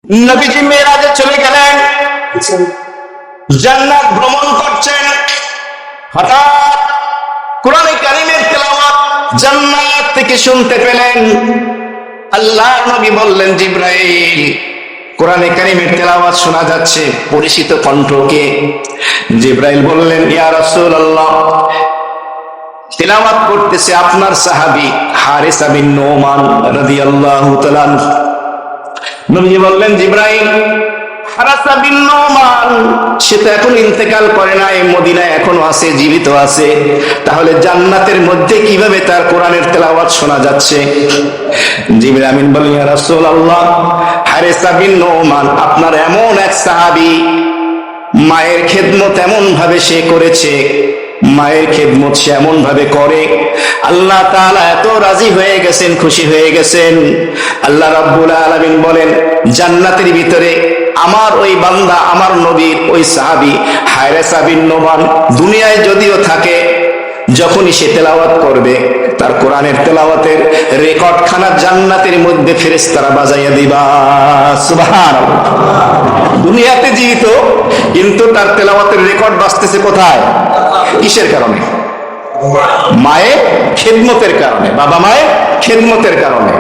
নবীজি মেরাজে চলে গেলেন, জান্নাত ভ্রমণ করছেন। হঠাৎ কোরআনে কারীমের তেলাওয়াত জান্নাত থেকে শুনতে পেলেন। আল্লাহর নবী বললেন, জিবরাইল, কোরআনে কারীমের তেলাওয়াত শোনা যাচ্ছে, পরিচিত কণ্ঠকে। জিবরাইল বললেন, ইয়া রাসূলুল্লাহ, তেলাওয়াত করতেছে আপনার সাহাবী হারিসা বিন নোমান রাদিয়াল্লাহু তাআলা আনহু। নবী বললেন, জিবরাইল, হারিসা বিন নোমান সে তো এখন ইন্তেকাল করে নাই, মদিনায় এখনো আছে, জীবিত আছে, তাহলে জান্নাতের মধ্যে কিভাবে তার কোরআনের তেলাওয়াত শোনা যাচ্ছে? জিবরাইল আমিন বললেন, ইয়া রাসূলুল্লাহ, হারিসা বিন নোমান আপনার এমন এক সাহাবী, মায়ের খেদমত এমন ভাবে সে করেছে, মায়ের খেদমত সে এমন ভাবে করে, আল্লাহ তাআলা এত রাজি হয়ে গেছেন, খুশি হয়ে গেছেন। আল্লাহ রাব্বুল আলামিন বলেন, জান্নাতের ভিতরে আমার ওই বান্দা, আমার নবীর ওই সাহাবী হারিসা বিন নোমান দুনিয়ায় যদিও থাকে, যখনই সে তেলাওয়াত করবে, তার কোরআনের তেলাওয়াতের রেকর্ড খানা জান্নাতের মধ্যে ফেরেশতারা বাজাইয়া দিবা। সুবহানাল্লাহ। দুনিয়াতে জীবিত, কিন্তু তার তেলাওয়াতের রেকর্ড বাজতেছে কোথায়? কিসের কারণে? মায়ের খেদমতের কারণে, বাবা মায়ের খেদমতের কারণে।